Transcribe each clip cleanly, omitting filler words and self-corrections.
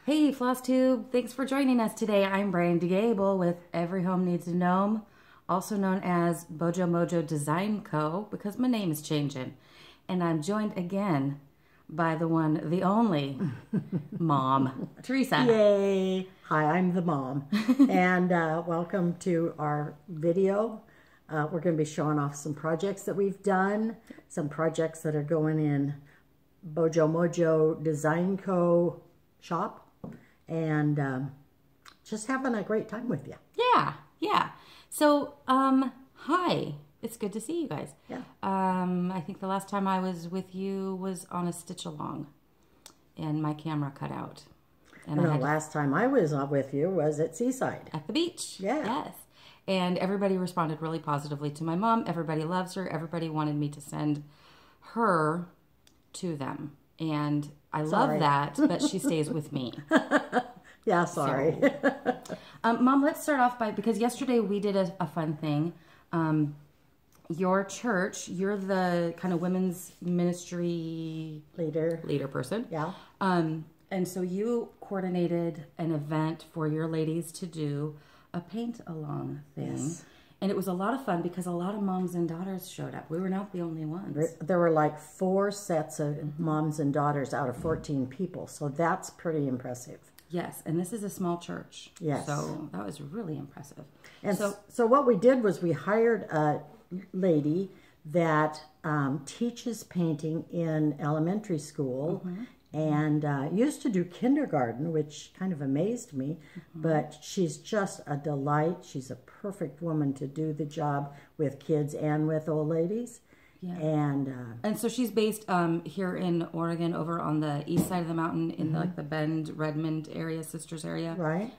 Hey Flosstube, thanks for joining us today. I'm Brian DeGable with Every Home Needs a Gnome, also known as BojoMojo Design Co, because my name is changing. And I'm joined again by the one, the only mom, Teresa. Yay! Hi, I'm the mom. And welcome to our video. We're going to be showing off some projects that we've done, some projects that are going in BojoMojo Design Co shop, and just having a great time with you. Yeah. So, hi. It's good to see you guys. Yeah. I think the last time I was with you was on a stitch along, and my camera cut out. And the last time I was with you was at Seaside. At the beach. Yeah. Yes. And everybody responded really positively to my mom. Everybody loves her. Everybody wanted me to send her to them. And I love that, but she stays with me. Yeah, sorry. So, Mom, let's start off by, because yesterday we did a fun thing. Your church, you're the kind of women's ministry leader person. Yeah. And so you coordinated an event for your ladies to do a paint along thing. Yes. And it was a lot of fun because a lot of moms and daughters showed up. We were not the only ones. There were like 4 sets of moms and daughters out of 14 people. So that's pretty impressive. Yes, and this is a small church. Yes. So that was really impressive. And so what we did was we hired a lady that teaches painting in elementary school and used to do kindergarten, which kind of amazed me, but she's just a delight. She's a perfect woman to do the job with kids and with old ladies. Yeah. And so she's based here in Oregon, over on the east side of the mountain in like the Bend, Redmond area, Sisters area. Right.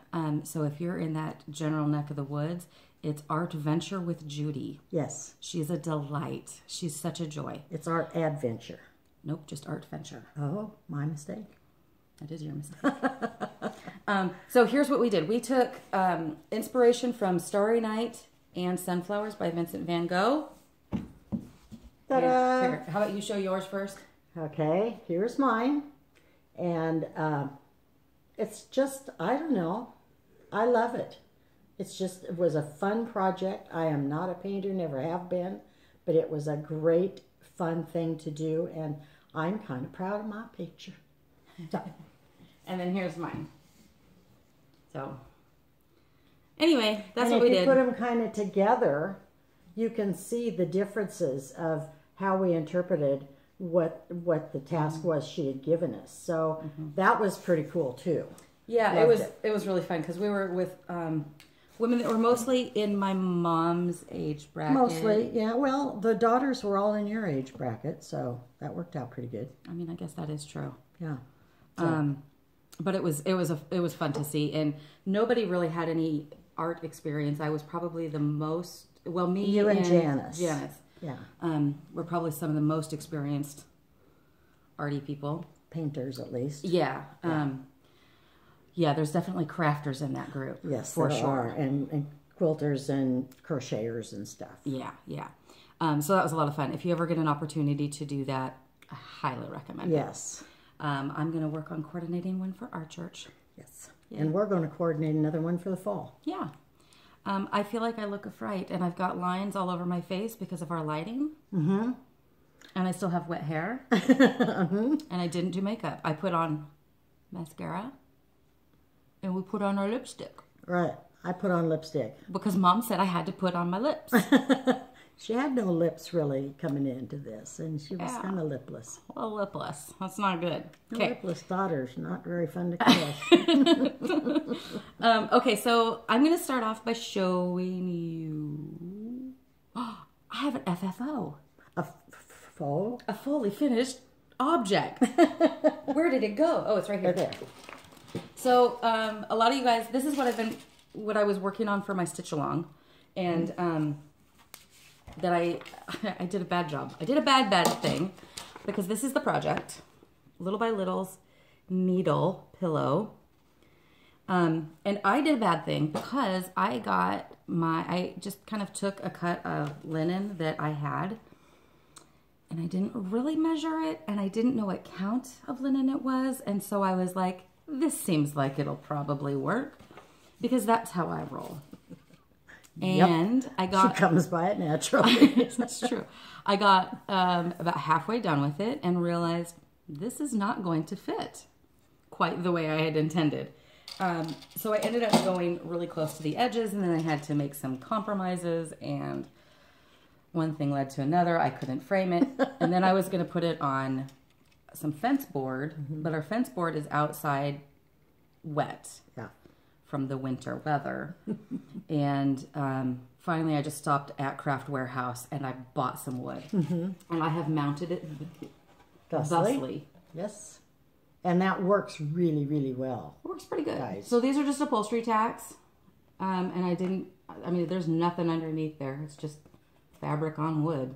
So if you're in that general neck of the woods, it's Art Venture with Judy. Yes. She's a delight. She's such a joy. It's Art Adventure. Nope, just Art Venture. Oh, my mistake. That is your mistake. So here's what we did. We took inspiration from Starry Night and Sunflowers by Vincent van Gogh. Ta-da! Here, how about you show yours first? Okay, here's mine. And it's just, I don't know, I love it. It was a fun project. I am not a painter, never have been, but it was a great, fun thing to do, and I'm kind of proud of my picture. And then here's mine. So, anyway, that's what we did. If you put them kind of together, you can see the differences of how we interpreted what the task was she had given us. So that was pretty cool too. Yeah, it was really fun because we were with women that were mostly in my mom's age bracket. Mostly, yeah. Well, the daughters were all in your age bracket, so that worked out pretty good. I mean, I guess that is true. Yeah. So. But it was fun to see, and nobody really had any art experience. I was probably the most. Well, me you and Janice. Yeah. We're probably some of the most experienced arty people. Painters, at least. Yeah. Yeah, there's definitely crafters in that group. Yes, for sure. And quilters and crocheters and stuff. Yeah. So that was a lot of fun. If you ever get an opportunity to do that, I highly recommend it. Yes. I'm going to work on coordinating one for our church. Yes. Yeah. And we're going to coordinate another one for the fall. Yeah. I feel like I look a fright, and I've got lines all over my face because of our lighting. And I still have wet hair. And I didn't do makeup. I put on mascara, and we put on our lipstick. Right. I put on lipstick. Because Mom said I had to put on my lips. She had no lips really coming into this, and she was kind of lipless. Well, lipless. That's not good. Okay. Lipless daughters, not very fun to kiss. Okay, so I'm going to start off by showing you. I have an FFO. A fully finished object. Where did it go? Oh, it's right here. Right there. So a lot of you guys, this is what I was working on for my stitch along, and that I did a bad job. I did a bad thing, because this is the project, Little by Little's needle pillow. And I did a bad thing because I just kind of took a cut of linen that I had, and I didn't really measure it, and I didn't know what count of linen it was, and so I was like, this seems like it'll probably work, because that's how I roll. And I got... She comes by it naturally. That's true. I got about halfway done with it and realized this is not going to fit quite the way I had intended. So I ended up going really close to the edges, and then I had to make some compromises, and one thing led to another. I couldn't frame it. And then I was going to put it on some fence board, but our fence board is outside wet from the winter weather. And finally I just stopped at Craft Warehouse and I bought some wood. And I have mounted it thusly. Yes. And that works really, really well. It works pretty good. Guys. So these are just upholstery tacks. And I mean, there's nothing underneath there. It's just fabric on wood,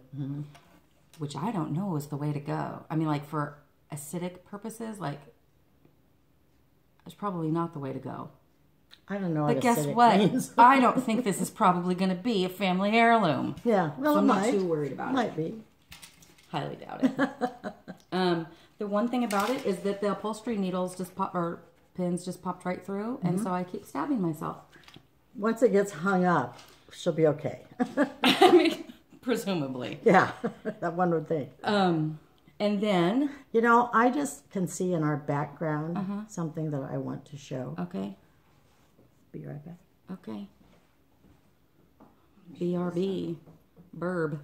which I don't know is the way to go. I mean, like for aesthetic purposes, like it's probably not the way to go. I don't know. But guess what? I don't think this is probably going to be a family heirloom. Yeah, well, so I'm not too worried about it. Might be. Highly doubt it. The one thing about it is that the upholstery needles just pop, or pins just popped right through, and so I keep stabbing myself. Once it gets hung up, she'll be okay. I mean, presumably. Yeah, that one would think. And then... You know, I just can see in our background something that I want to show. Okay. Be right back. Okay. BRB. Burb.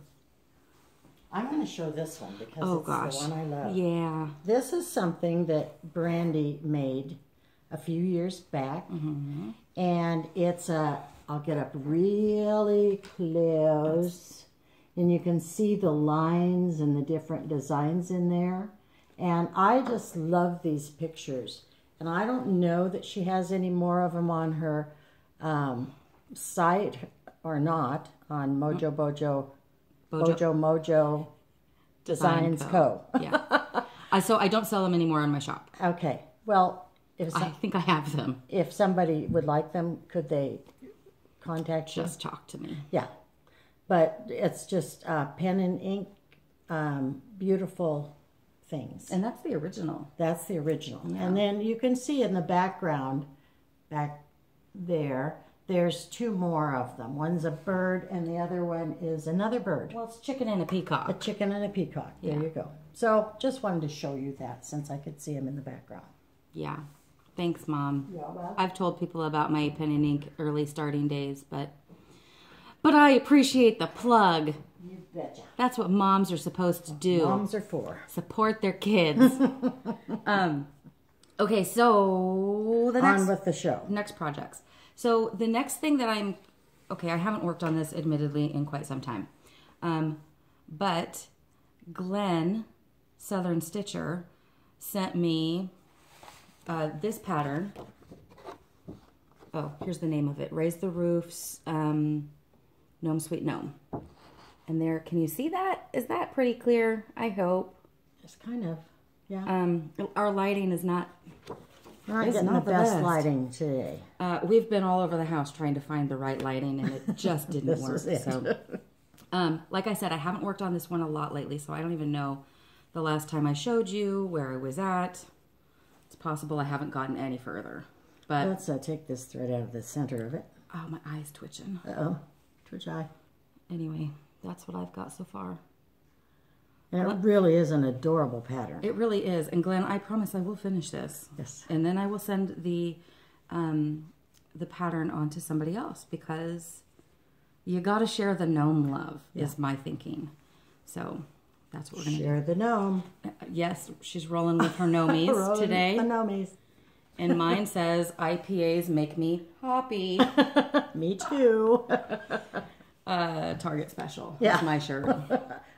I'm going to show this one because it's the one I love. Yeah. This is something that Brandy made a few years back. And it's I'll get up really close. And you can see the lines and the different designs in there. And I just love these pictures. And I don't know that she has any more of them on her site or not, on BojoMojo Design Co. Yeah. So I don't sell them anymore in my shop. Okay. Well, I think I have them. If somebody would like them, could they contact you? Just talk to me. Yeah. But it's just pen and ink, beautiful things. And that's the original. That's the original. Yeah. And then you can see in the background, back there, there's two more of them. One's a bird and the other one is another bird. Well, it's chicken and a peacock. A chicken and a peacock. There you go. So just wanted to show you that since I could see them in the background. Yeah. Thanks, Mom. Yeah, well. I've told people about my pen and ink early starting days, but I appreciate the plug. You betcha. That's what moms are supposed to do. Moms are for. Support their kids. Okay, so the next... On with the show. Next projects. So the next thing that I haven't worked on this admittedly in quite some time. But Glenn, Southern Stitcher, sent me this pattern. Oh, here's the name of it. Raise the Roofs, Gnome Sweet Gnome. And there, can you see that? Is that pretty clear? I hope. It's kind of, yeah. Our lighting is not... We're not getting the best lighting today. We've been all over the house trying to find the right lighting, and it just didn't work. So, like I said, I haven't worked on this one a lot lately, so I don't even know the last time I showed you where I was at. It's possible I haven't gotten any further. But let's take this thread out of the center of it. Oh, my eye's twitching. Uh-oh. Twitch eye. Anyway, that's what I've got so far. And it really is an adorable pattern. It really is. And Glenn, I promise I will finish this. Yes. And then I will send the pattern on to somebody else because you got to share the gnome love is my thinking. So that's what we're going to do. Share the gnome. Yes, she's rolling with her gnomies today. The gnomies. And mine says, IPAs make me hoppy. Me too. Target special. Yeah. That's my shirt.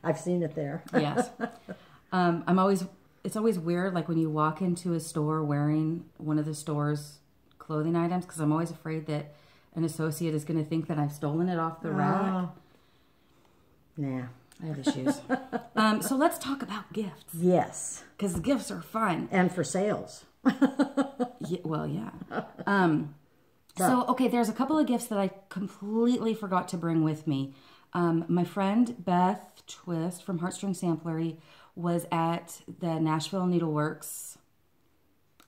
I've seen it there. Yes. It's always weird, like when you walk into a store wearing one of the store's clothing items, because I'm always afraid that an associate is going to think that I've stolen it off the rack. Nah. I have issues. So let's talk about gifts. Yes. Because gifts are fun. And for sales. Yeah, well, yeah. So, okay, there's a couple of gifts that I completely forgot to bring with me. My friend Beth Twist from Heartstring Samplery was at the Nashville Needleworks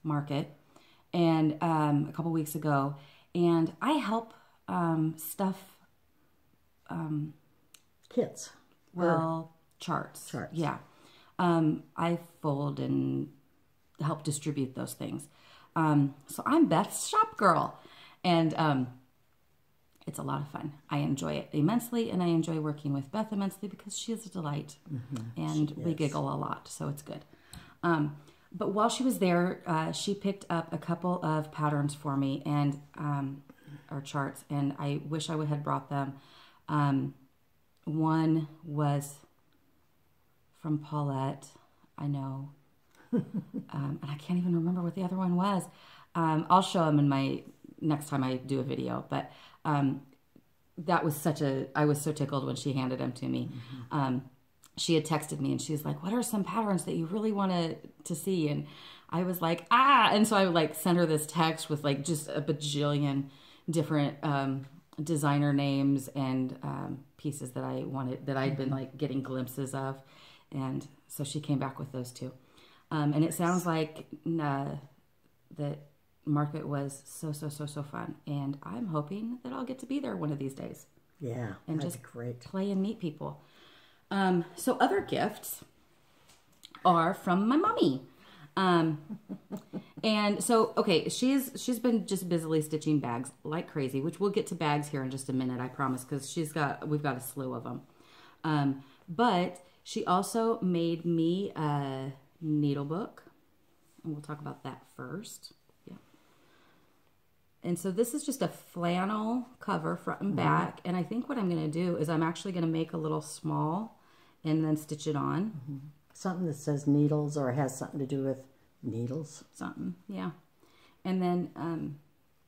market, and a couple weeks ago, and I help stuff. Kits. Well, charts. Yeah. I fold and help distribute those things. So I'm Beth's shop girl, and it's a lot of fun. I enjoy it immensely, and I enjoy working with Beth immensely because she is a delight, and we giggle a lot, so it's good. But while she was there, she picked up a couple of patterns for me, and or charts, and I wish I had brought them. One was from Paulette, I know, and I can't even remember what the other one was. I'll show them in my next time I do a video, but that was I was so tickled when she handed them to me. She had texted me and she was like, what are some patterns that you really wanted to see? And I was like, and so I like sent her this text with like just a bajillion different designer names and pieces that I wanted, that I'd been like getting glimpses of. And so she came back with those two. And it sounds like that market was so fun. And I'm hoping that I'll get to be there one of these days. Yeah, and that'd just be great. Play and meet people. So other gifts are from my mommy. And so, okay, she's been just busily stitching bags like crazy, which we'll get to bags here in just a minute, I promise, because we've got a slew of them. But she also made me a needle book, and we'll talk about that first. Yeah. And so this is just a flannel cover front and back, and I think what I'm going to do is I'm actually going to make a little small and then stitch it on. Something that says needles or has something to do with needles. Something, yeah. And then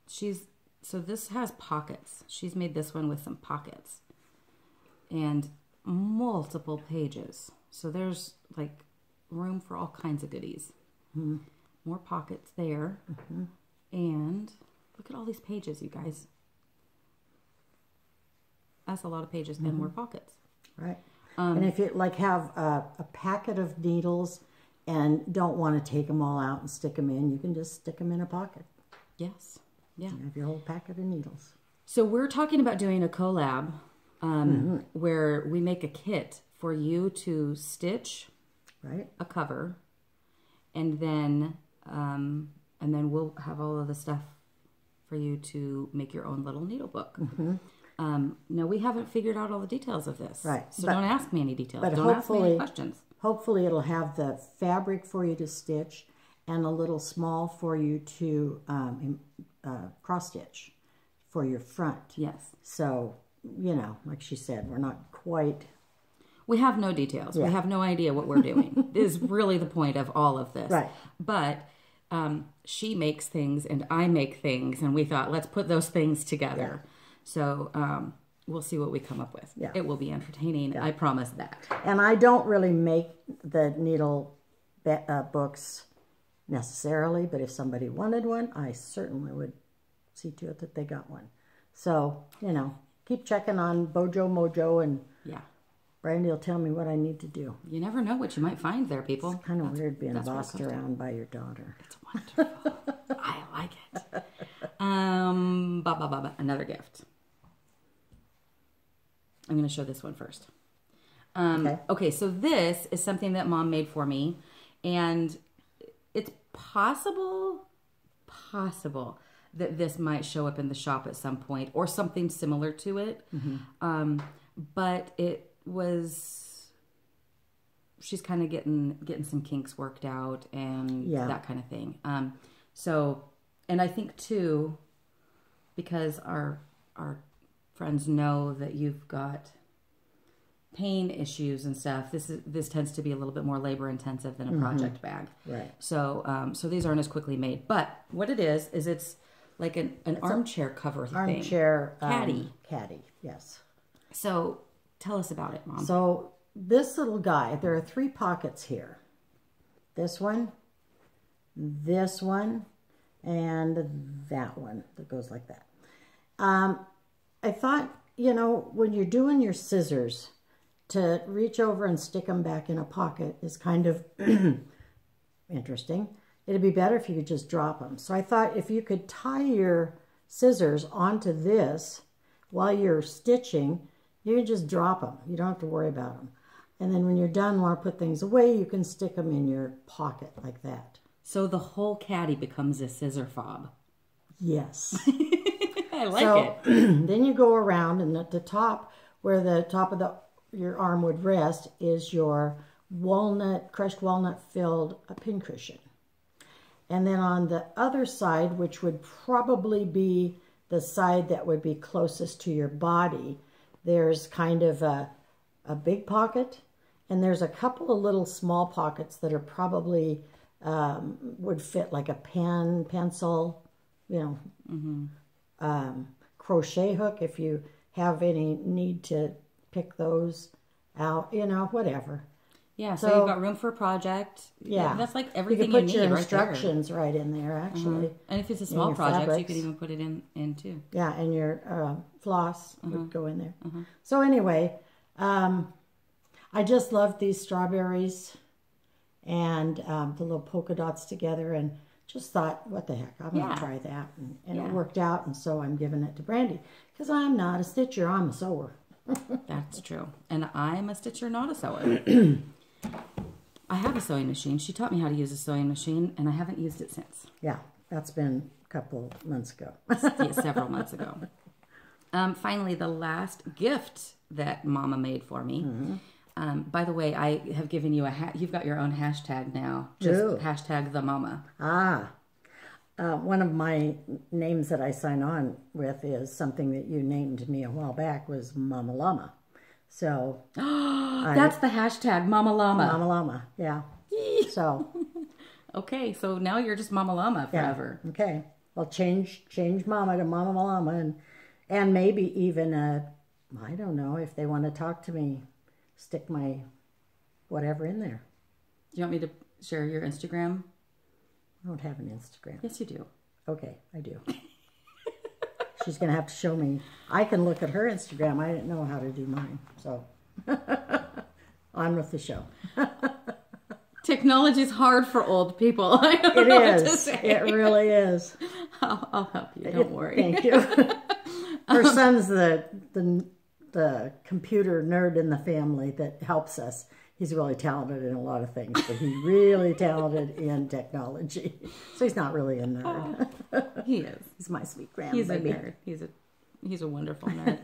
so this has pockets. She's made this one with some pockets and multiple pages. So there's like room for all kinds of goodies. More pockets there. And look at all these pages, you guys. That's a lot of pages and more pockets. Right. And if you like have a packet of needles and don't want to take them all out and stick them in, you can just stick them in a pocket. Yes. Yeah. You have your whole packet of needles. So we're talking about doing a collab where we make a kit for you to stitch a cover, and then we'll have all of the stuff for you to make your own little needle book. No, we haven't figured out all the details of this. Right. So don't ask me any details. But don't ask me any questions. Hopefully it'll have the fabric for you to stitch and a little small for you to cross stitch for your front. Yes. So, you know, like she said, we're not quite... We have no details. Yeah. We have no idea what we're doing. Is really the point of all of this. Right. But she makes things and I make things, and we thought, let's put those things together. Yeah. So we'll see what we come up with. Yeah. It will be entertaining. Yeah. I promise that. And I don't really make the needle books necessarily, but if somebody wanted one, I certainly would see to it that they got one. So, you know, keep checking on BojoMojo, and Brandy will tell me what I need to do. You never know what you might find there, people. It's kind of weird being bossed around by your daughter. It's wonderful. I like it. Another gift. I'm going to show this one first. Okay, so this is something that Mom made for me, and it's possible that this might show up in the shop at some point, or something similar to it. But it was, she's kind of getting some kinks worked out and that kind of thing. So, and I think too, because our friends know that you've got pain issues and stuff, this tends to be a little bit more labor intensive than a project bag. Right. So so these aren't as quickly made. But what it is it's like an armchair cover thing. Armchair caddy. Caddy, yes. So tell us about it, Mom. So this little guy, there are 3 pockets here. This one, and that one that goes like that. I thought, you know, when you're doing your scissors, to reach over and stick them back in a pocket is kind of interesting. it'd be better if you could just drop them. So I thought if you could tie your scissors onto this while you're stitching, you can just drop them. You don't have to worry about them. And then when you're done, want to put things away, you can stick them in your pocket like that. So the whole caddy becomes a scissor fob. Yes. I like it. Then you go around, and at the top, where the top of your arm would rest, is your crushed walnut filled pincushion. And then on the other side, which would probably be the side that would be closest to your body, there's kind of a big pocket, and there's a couple of little small pockets that are probably would fit like a pen, pencil, you know, crochet hook if you have any need to pick those out, you know, whatever. Yeah, so you've got room for a project. Yeah. That's like everything you you need your right instructions right in there, actually. And if it's a small project, fabrics. you could even put it in too. Yeah, and your floss would go in there. So anyway, I just loved these strawberries and the little polka dots together, and just thought, what the heck, I'm going to try that. And it worked out, and so I'm giving it to Brandy. Because I'm not a stitcher, I'm a sewer. That's true. And I'm a stitcher, not a sewer. I have a sewing machine. She taught me how to use a sewing machine, and I haven't used it since. Yeah, that's been a couple months ago. Yeah, several months ago. Finally, the last gift that Mama made for me. By the way, I have given you you've got your own hashtag now. Just hashtag the mama. One of my names that I sign on with is something that you named me a while back, was Mama Llama. So that's the hashtag, Mama Llama. Mama Llama, yeah. So okay, so now you're just Mama Llama forever. Yeah. Okay, well, change Mama to Mama Llama, and maybe even I don't know, if they want to talk to me, stick my whatever in there. Do you want me to share your Instagram? I don't have an Instagram. Yes, you do. Okay, I do. She's going to have to show me. I can look at her Instagram. I didn't know how to do mine. So, on with the show. Technology's hard for old people. I don't It know is. What to say. It really is. I'll help you. Don't worry. Thank you. Her son's the computer nerd in the family that helps us. He's really talented in a lot of things, but he's really talented in technology. So he's not really a nerd. He is. He's my sweet grandbaby. He's a nerd. He's a wonderful nerd.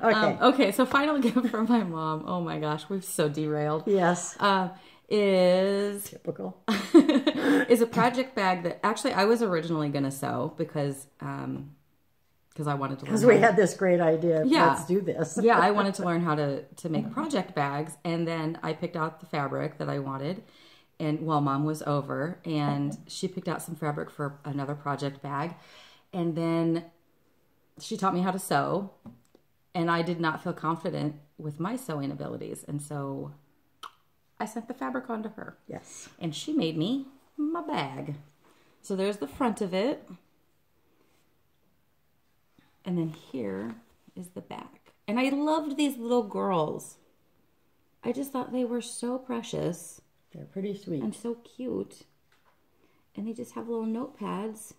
Okay. Okay, so final gift from my mom. Oh my gosh, we've so derailed. Yes. Is typical. Is a project bag that actually I was originally going to sew because I wanted to learn. Because we had this great idea. Yeah. Let's do this. Yeah, I wanted to learn how to make project bags, and then I picked out the fabric that I wanted, and while Mom was over, and she picked out some fabric for another project bag, and then she taught me how to sew, and I did not feel confident with my sewing abilities, and so I sent the fabric on to her. Yes. And she made me my bag. So there's the front of it. And then here is the back. And I loved these little girls. I just thought they were so precious. They're pretty sweet. And so cute. And they just have little notepads.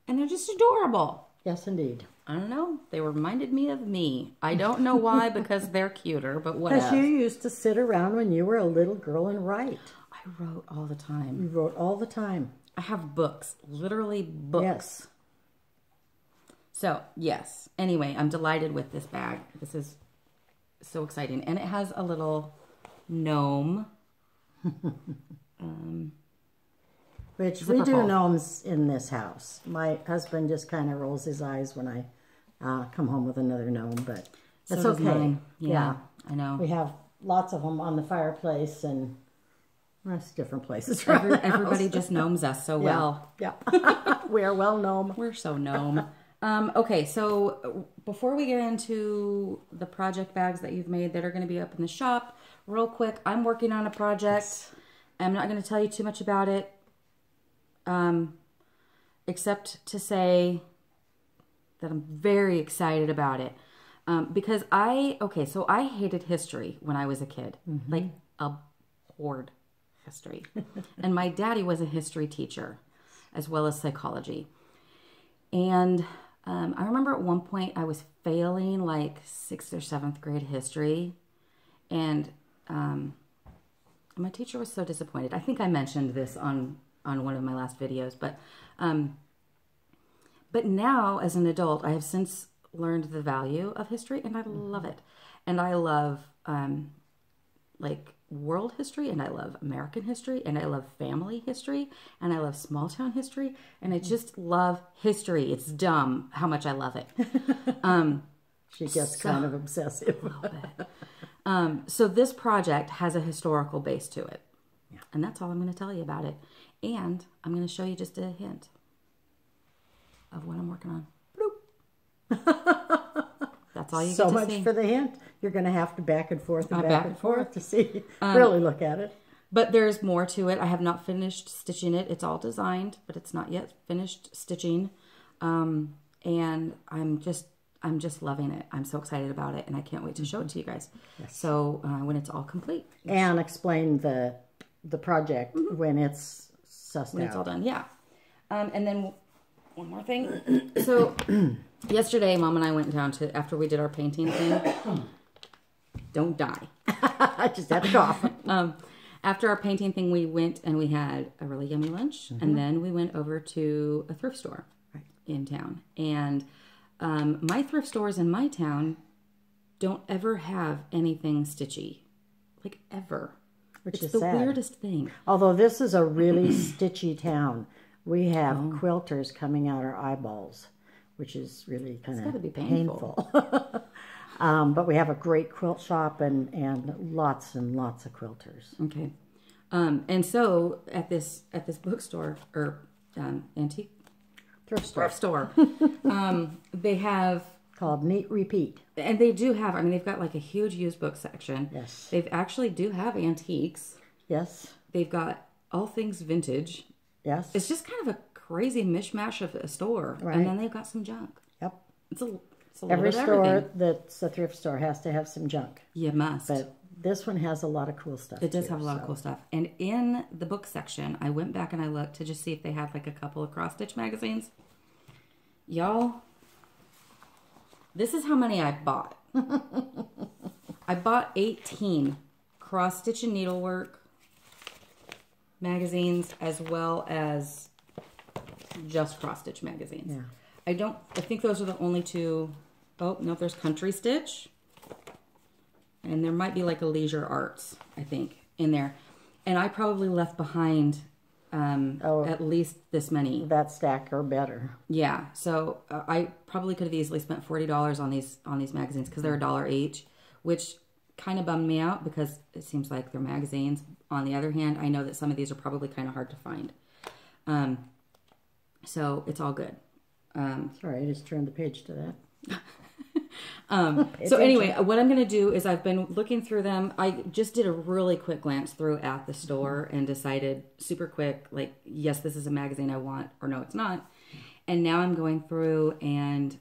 And they're just adorable. Yes, indeed. I don't know. They reminded me of me. I don't know why, because they're cuter, but whatever. Because you used to sit around when you were a little girl and write. I wrote all the time. You wrote all the time. I have books. Literally books. Yes. So, yes. Anyway, I'm delighted with this bag. This is so exciting. And it has a little gnome. Which we do gnomes in this house. My husband just kind of rolls his eyes when I come home with another gnome, but that's so okay. Yeah, I know. We have lots of them on the fireplace, and that's different places. Everybody just gnomes us so well. Yeah. We are well gnome. We're so gnome. Okay, so before we get into the project bags that you've made that are going to be up in the shop, real quick, I'm working on a project. Yes. I'm not going to tell you too much about it, except to say that I'm very excited about it. Because I hated history when I was a kid. Mm-hmm. Like, abhorred history. And my daddy was a history teacher. as well as psychology. And I remember at one point I was failing like 6th or 7th grade history, and my teacher was so disappointed. I think I mentioned this on one of my last videos, but now as an adult, I have since learned the value of history, and I love it. And I love like world history, and I love American history, and I love family history, and I love small town history, and I just love history. It's dumb how much I love it. She gets kind of obsessive. A little bit. So this project has a historical base to it. Yeah. And that's all I'm going to tell you about it. And I'm going to show you just a hint of what I'm working on. That's all you so get to much see. For the hint. You're going to have to back and forth and back and forth to see, really look at it. But there's more to it. I have not finished stitching it. It's all designed, but it's not yet finished stitching. And I'm just loving it. I'm so excited about it, and I can't wait to show it to you guys. Yes. So when it's all complete. And explain the project when it's sussed when out. It's all done, yeah. And then one more thing. So yesterday, Mom and I went down to, after we did our painting thing. Don't die. I just had to cough. After our painting thing, we went and we had a really yummy lunch. And then we went over to a thrift store in town. And my thrift stores in my town don't ever have anything stitchy. Like, ever. Which it's is the sad. weirdest thing. Although this is a really stitchy town. We have quilters coming out our eyeballs, which is really kind of painful. But we have a great quilt shop and lots of quilters. Okay. And so at this bookstore or antique thrift store, they have called Neat Repeat. And they do have, I mean, they've got like a huge used book section. Yes. They've actually do have antiques. Yes. They've got all things vintage. Yes. It's just kind of a crazy mishmash of a store. Right. And then they've got some junk. Yep. It's a Every little bit of store everything. that's a thrift store has to have some junk. You must. But this one has a lot of cool stuff. It does have a lot of cool stuff. And in the book section, I went back and I looked to just see if they had like a couple of cross-stitch magazines. Y'all, this is how many I bought. I bought 18 cross-stitch and needlework magazines as well as just cross-stitch magazines. Yeah. I think those are the only two. Oh, no, there's Country Stitch. And there might be like a Leisure Arts, I think, in there. And I probably left behind at least this many. That stack or better. Yeah. So I probably could have easily spent $40 on these magazines because they're $1 each, which kind of bummed me out because it seems like they're magazines. On the other hand, I know that some of these are probably kind of hard to find. So it's all good. Sorry, I just turned the page to that. So anyway, what I'm going to do is I've been looking through them. I just did a really quick glance through at the store and decided super quick, like, yes, this is a magazine I want, or no, it's not. And now I'm going through and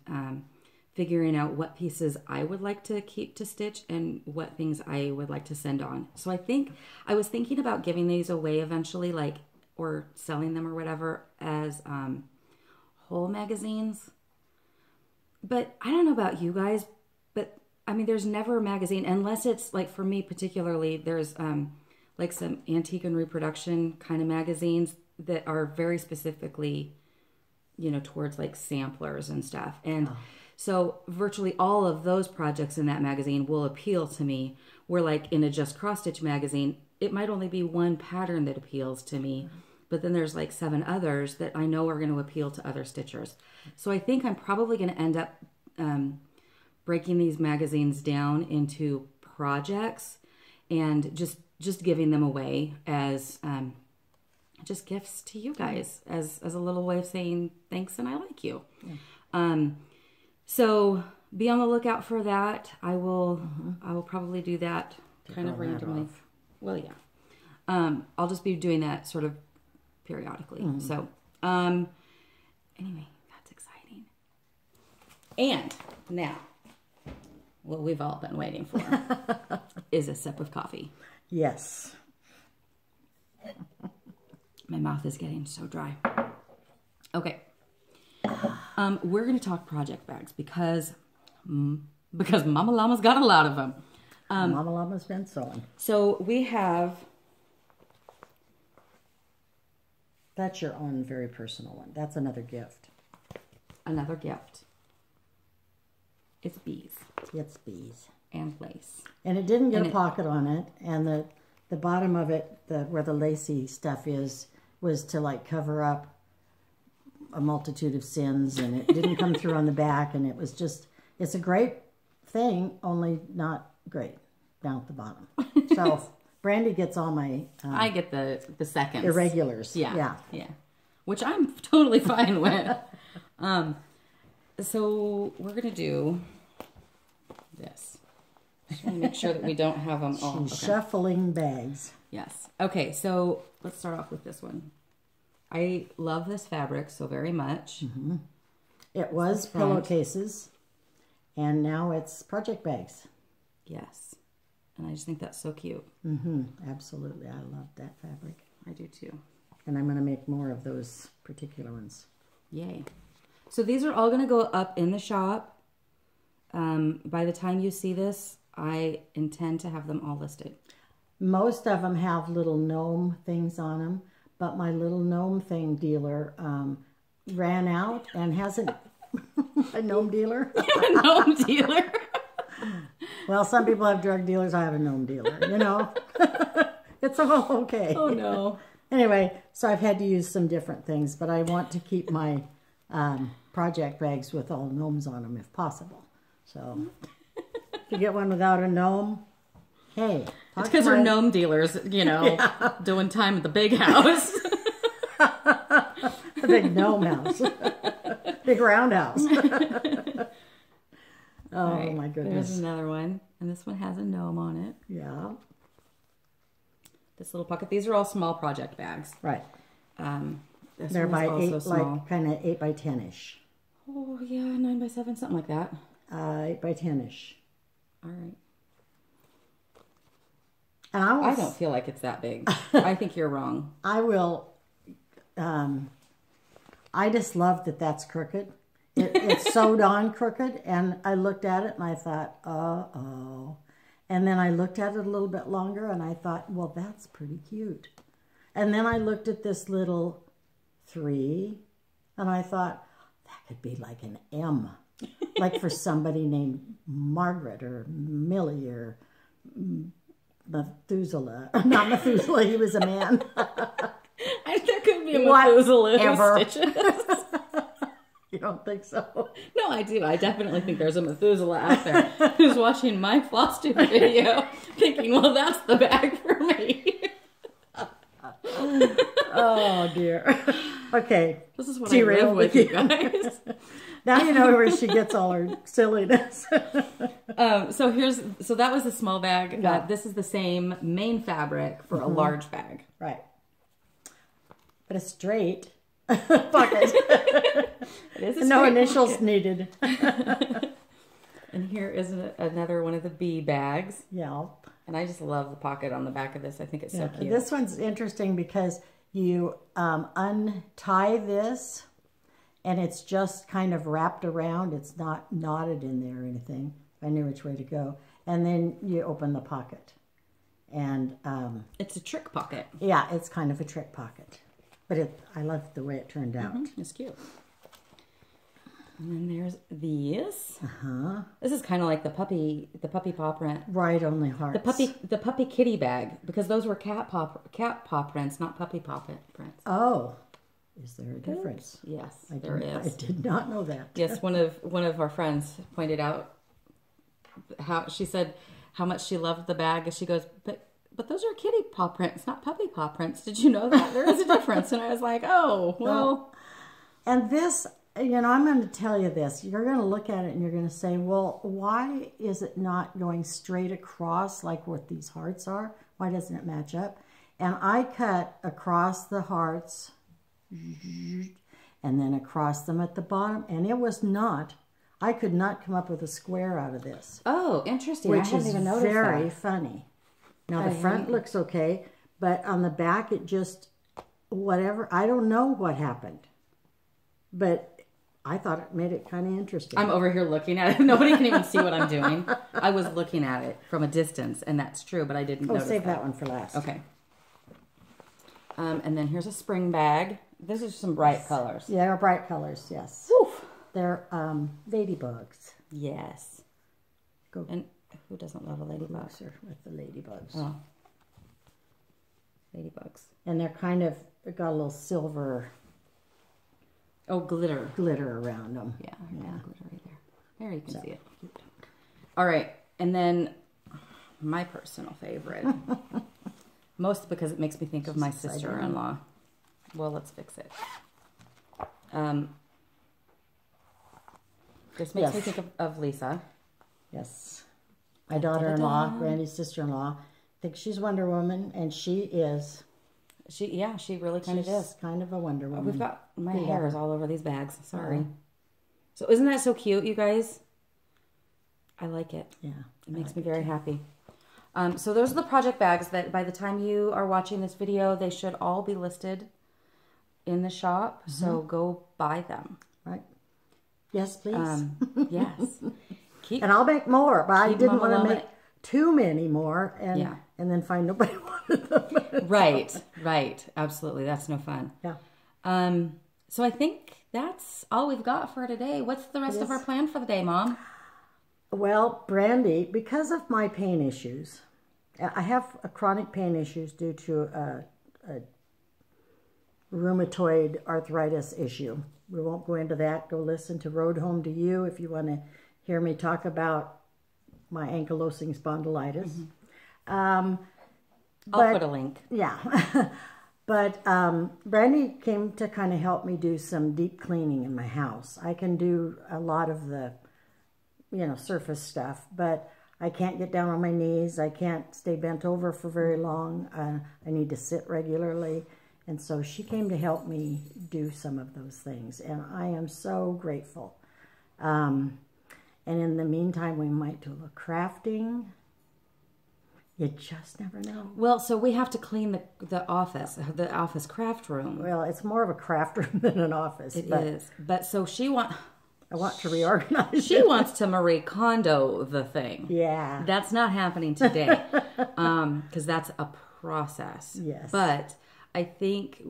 figuring out what pieces I would like to keep to stitch and what things I would like to send on. So I was thinking about giving these away eventually, like, or selling them or whatever as whole magazines. But I don't know about you guys, but I mean, there's never a magazine, unless it's like, for me particularly, there's like some antique and reproduction kind of magazines that are very specifically, you know, towards like samplers and stuff. And so virtually all of those projects in that magazine will appeal to me, where like in a Just Cross Stitch magazine, it might only be one pattern that appeals to me. But then there's like 7 others that I know are going to appeal to other stitchers. So I think I'm probably going to end up breaking these magazines down into projects and just giving them away as just gifts to you guys as a little way of saying thanks and I like you. Yeah. So be on the lookout for that. I will probably do that kind of randomly. Well, yeah. I'll just be doing that sort of periodically. So, anyway, that's exciting. And now, what we've all been waiting for is a sip of coffee. Yes. My mouth is getting so dry. Okay. We're going to talk project bags because Mama Llama's got a lot of them. Mama Llama's been sewing. So we have... That's your own very personal one. That's another gift. Another gift. It's bees. It's bees. And lace. And it didn't get a pocket on it. And the bottom of it, where the lacy stuff is, was to like cover up a multitude of sins. And it didn't come through on the back. And it was just, it's a great thing, only not great down at the bottom. So Brandy gets all my... I get the seconds. Irregulars. Yeah. Which I'm totally fine with. So we're going to do this. Just want to make sure that we don't have them all. She's shuffling bags. Yes. Okay, so let's start off with this one. I love this fabric so very much. Mm-hmm. It was pillowcases, and now it's project bags. Yes. And I just think that's so cute. Mm-hmm. Absolutely. I love that fabric. I do too. And I'm going to make more of those particular ones. Yay. So these are all going to go up in the shop. By the time you see this, I intend to have them all listed. Most of them have little gnome things on them, but my little gnome thing dealer ran out and hasn't... a gnome dealer? A gnome dealer? Well, some people have drug dealers. I have a gnome dealer, you know. It's all okay. Oh, no. Anyway, so I've had to use some different things, but I want to keep my project bags with all gnomes on them if possible. So if you get one without a gnome, hey. It's because we're gnome dealers, you know, doing time at the big house. The big gnome house. Big round house. Oh, right, my goodness. There's another one. And this one has a gnome on it. Yeah. This little pocket. These are all small project bags. Right. They're by 8, small. Like kind of 8 by 10-ish. Oh, yeah, 9 by 7, something like that. 8 by 10-ish. All right. And I don't feel like it's that big. I think you're wrong. I will. I just love that that's crooked. It's sewed on crooked, and I looked at it and I thought, uh-oh. And then I looked at it a little bit longer and I thought, well, that's pretty cute. And then I looked at this little 3 and I thought, that could be like an M. Like for somebody named Margaret or Millie or Methuselah. Not Methuselah, he was a man. There could be a Methuselah who stitches. You don't think so? No, I do. I definitely think there's a Methuselah out there who's watching my Flosstube video thinking, well, that's the bag for me. Oh, dear. Okay. This is what I live with, you guys. Now you know where she gets all her silliness. So that was a small bag. Yeah. This is the same main fabric for a large bag. Right. But a straight pocket. It is a no straight initials pocket. Needed. And here is another one of the bee bags. Yeah. And I just love the pocket on the back of this. I think it's so cute. This one's interesting because you untie this and it's just kind of wrapped around. It's not knotted in there or anything. I knew which way to go. And then you open the pocket. And it's a trick pocket. Yeah, it's kind of a trick pocket. But I love the way it turned out. It's cute. And then there's these. Uh-huh. This is kind of like the puppy paw print. Right, only hearts. The puppy kitty bag, because those were cat paw prints, not puppy paw prints. Oh, is there a difference? Yes, there is. I did not know that. Yes, one of our friends pointed out how she said how much she loved the bag, and she goes, but those are kitty paw prints, not puppy paw prints. Did you know that? There is a difference. And I was like, oh, well. And this, you know, I'm going to tell you this. You're going to look at it and you're going to say, well, why is it not going straight across like what these hearts are? Why doesn't it match up? And I cut across the hearts and then across them at the bottom. And it was not, I could not come up with a square out of this. Oh, interesting. Which is very funny. Now, the front looks okay, but on the back, it just, whatever, I don't know what happened. but I thought it made it kind of interesting. I'm over here looking at it. Nobody can even see what I'm doing. I was looking at it from a distance, and that's true, but I didn't notice save that one for last. Okay. And then here's a spring bag. This is some bright colors. Yeah, they're bright colors, yes. Woof. They're ladybugs. Yes. Go And who doesn't love a ladybug? closer with the ladybugs. Oh. Ladybugs. And they're kind of, they've got a little silver Oh, glitter. glitter around them. Yeah, glitter right there. There, you can see it. All right, and then my personal favorite. Most because it makes me think of my sister-in-law. Well, let's fix it. This makes me think of Lisa. Yes. My daughter-in-law, Randy's sister-in-law, thinks she's Wonder Woman, and she is. She really kind of is. Kind of a Wonder Woman. We've got, my hair is all over these bags. Sorry. So isn't that so cute, you guys? I like it. Yeah. It makes me very happy. So those are the project bags that by the time you are watching this video, they should all be listed in the shop. So go buy them. Right. Yes, please. Yes. And I'll make more, but I didn't want to make too many more and then find nobody wanted them. Right. Absolutely. That's no fun. Yeah. So I think that's all we've got for today. What's the rest of our plan for the day, Mom? Well, Brandy, because of my pain issues, I have chronic pain issues due to a rheumatoid arthritis issue. We won't go into that. Go listen to Road Home to You if you want to hear me talk about my ankylosing spondylitis. I'll put a link. Yeah. But Brandy came to kind of help me do some deep cleaning in my house. I can do a lot of the, surface stuff, but I can't get down on my knees. I can't stay bent over for very long. I need to sit regularly. And so she came to help me do some of those things. And I am so grateful. And in the meantime, we might do a little crafting. You just never know. Well, so we have to clean the office craft room. Well, it's more of a craft room than an office. It is. But so I want to reorganize. She wants to Marie Kondo the thing. Yeah. That's not happening today. Because that's a process. Yes. But I think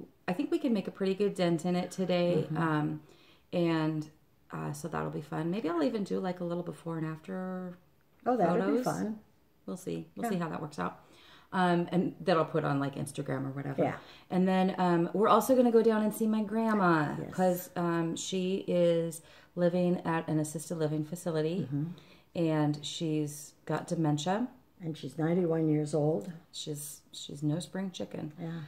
we can make a pretty good dent in it today. So that'll be fun. Maybe I'll even do like a little before and after that photos. would be fun. We'll see. We'll see how that works out. And that I'll put on like Instagram or whatever. Yeah. And then we're also going to go down and see my grandma because she is living at an assisted living facility and she's got dementia. And she's 91 years old. She's no spring chicken. Yeah.